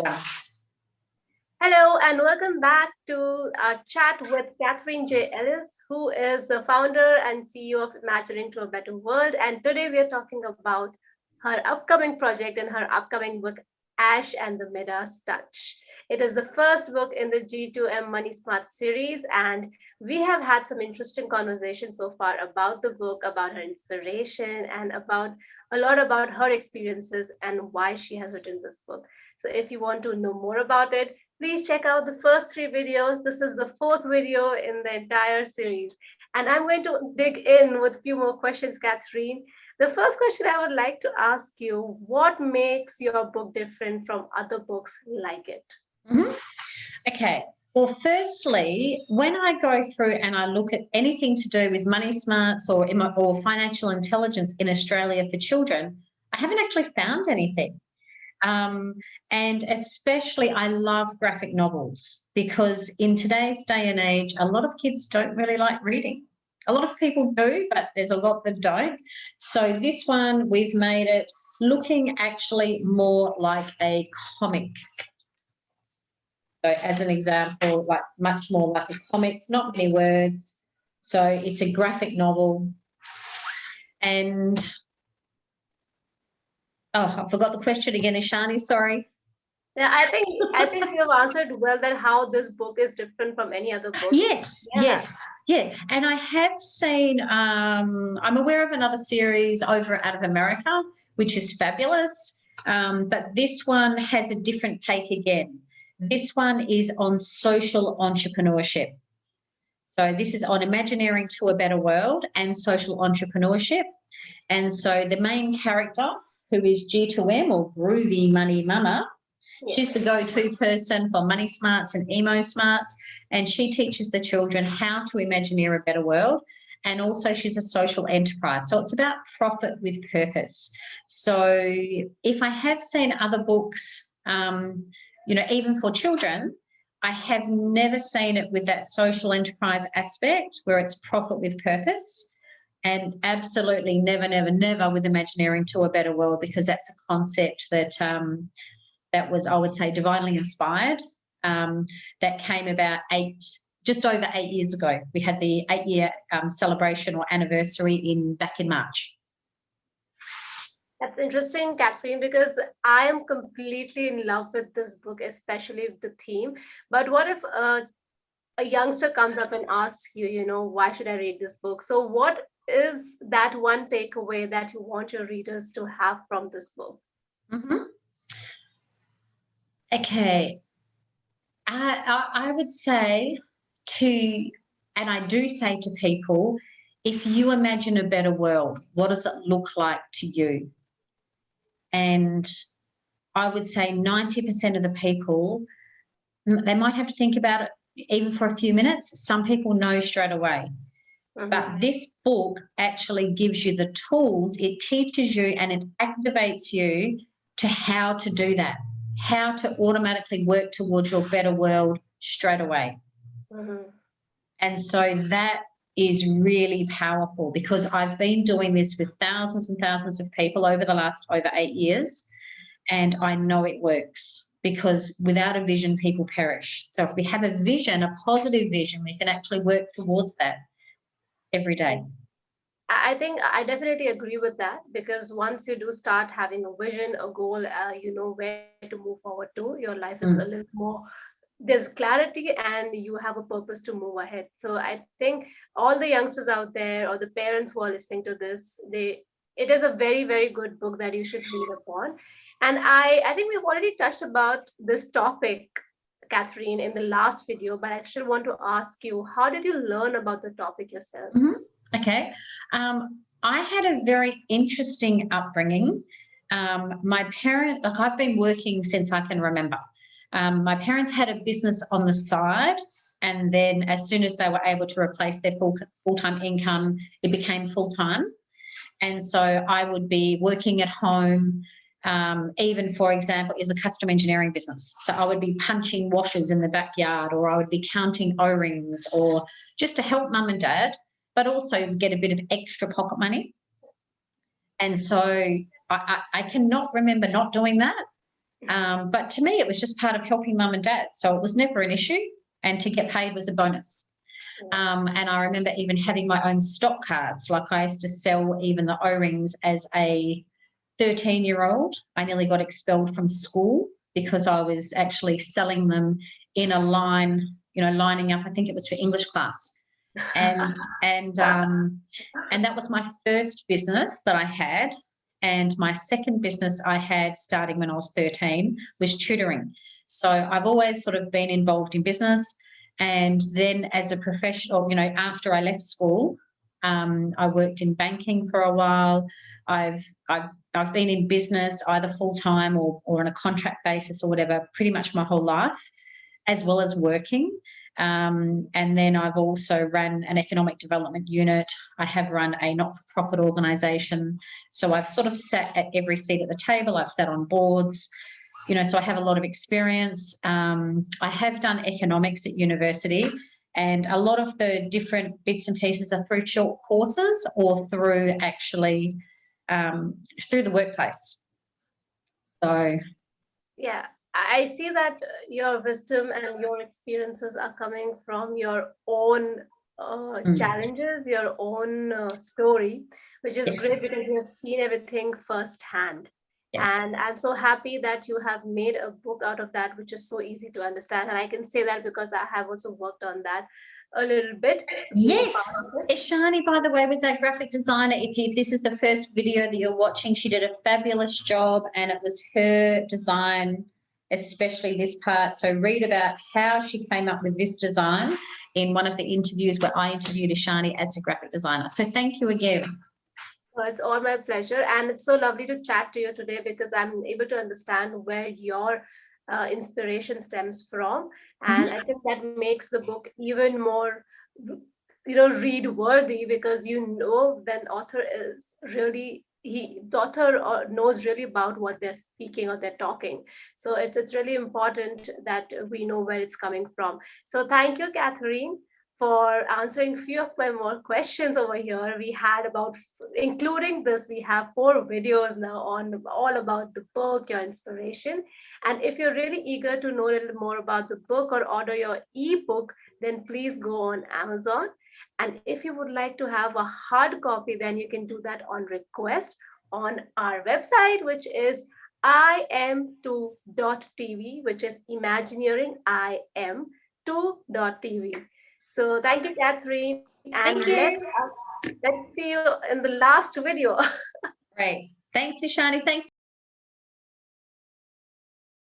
Done. Hello and welcome back to our chat with Catherine J. Elliss, who is the founder and CEO of Imagining to a Better World. And today we are talking about her upcoming project and her upcoming book, Ash and the Midas Touch. It is the first book in the G2M Money Smart series, and we have had some interesting conversations so far about the book, about her inspiration, and about a lot about her experiences and why she has written this book. So if you want to know more about it, please check out the first 3 videos. This is the 4th video in the entire series. And I'm going to dig in with a few more questions, Catherine. The first question I would like to ask you, what makes your book different from other books like it? Mm-hmm. Okay. Well, firstly, when I go through and I look at anything to do with money smarts or financial intelligence in Australia for children, I haven't actually found anything. And especially I love graphic novels because in today's day and age, a lot of kids don't really like reading. A lot of people do, but there's a lot that don't. So this one, we've made it looking actually more like a comic. So as an example, like much more like a comic, not many words. So it's a graphic novel. And oh, I forgot the question again, Ishani, sorry. Yeah, I think you've answered well that how this book is different from any other book. Yes, yeah. And I have seen, I'm aware of another series over out of America, which is fabulous. But this one has a different take again. This one is on social entrepreneurship. So this is on Imagineering to a Better World and social entrepreneurship. And so the main character, who is G2M or Groovy Money Mama, she's the go-to person for money smarts and emo smarts, and she teaches the children how to imagineer a better world. And also she's a social enterprise. So it's about profit with purpose. So if I have seen other books, even for children, I have never seen it with that social enterprise aspect where it's profit with purpose. And absolutely never, never, never with Imagineering to a Better World, because that's a concept that that was, I would say, divinely inspired. That came about just over 8 years ago. We had the 8-year celebration or anniversary back in March. That's interesting, Catherine, because I am completely in love with this book, especially the theme. But what if a youngster comes up and asks you, why should I read this book? So what is that one takeaway that you want your readers to have from this book? Mm-hmm. Okay. I would say and I do say to people, if you imagine a better world, what does it look like to you? And I would say 90% of the people, they might have to think about it even for a few minutes. Some people know straight away. Mm-hmm. But this book actually gives you the tools. It teaches you and it activates you to how to do that, how to automatically work towards your better world straight away. Mm-hmm. And so that is really powerful, because I've been doing this with thousands and thousands of people over 8 years, and I know it works, because without a vision, people perish. So if we have a vision, a positive vision, we can actually work towards that every day. I think I definitely agree with that, because once you do start having a vision, a goal, you know where to move forward to, your life is a little more, there's clarity and you have a purpose to move ahead. So I think all the youngsters out there or the parents who are listening to this, it is a very, very good book that you should read upon. And I think we've already touched about this topic, Catherine, in the last video, but I still want to ask you, how did you learn about the topic yourself? Mm-hmm. Okay. I had a very interesting upbringing. My parents, I've been working since I can remember. My parents had a business on the side, and then as soon as they were able to replace their full-time income, it became full-time. And so I would be working at home, even, for example, is a custom engineering business. So I would be punching washers in the backyard, or I would be counting O-rings, or just to help mum and dad, but also get a bit of extra pocket money. And so I cannot remember not doing that. But to me, it was just part of helping mum and dad. So it was never an issue. And to get paid was a bonus. And I remember even having my own stock cards. Like I used to sell even the O-rings as a 13-year-old. I nearly got expelled from school because I was actually selling them in a line, lining up. I think it was for English class. And that was my first business that I had. And my second business I had starting when I was 13 was tutoring. So I've always sort of been involved in business. And then as a professional, after I left school, I worked in banking for a while. I've been in business either full-time or on a contract basis or whatever pretty much my whole life, as well as working. And then I've also run an economic development unit. I have run a not-for-profit organisation. So I've sort of sat at every seat at the table. I've sat on boards, so I have a lot of experience. I have done economics at university, and a lot of the different bits and pieces are through short courses or through actually through the workplace. So, yeah. I see that your wisdom and your experiences are coming from your own challenges, your own story, which is great because you have seen everything firsthand. Yeah. And I'm so happy that you have made a book out of that, which is so easy to understand. And I can say that because I have also worked on that a little bit. Yes, Ishani, by the way, was our graphic designer. If this is the first video that you're watching, she did a fabulous job, and it was her design, especially this part. So read about how she came up with this design in one of the interviews where I interviewed Ishani as a graphic designer. So thank you again. Well, it's all my pleasure. And it's so lovely to chat to you today because I'm able to understand where your inspiration stems from. And I think that makes the book even more, read worthy because when author is really the author knows really about what they're speaking or they're talking. So it's really important that we know where it's coming from. So thank you, Catherine, for answering a few of my more questions over here. We had including this, we have 4 videos now on all about the book, your inspiration. And if you're really eager to know a little more about the book or order your ebook, then please go on Amazon. And if you would like to have a hard copy, then you can do that on request on our website, which is im2.tv, which is Imagineering im2.tv. So thank you, Catherine. And let's see you in the last video. Great. Thanks, Ishani. Thanks.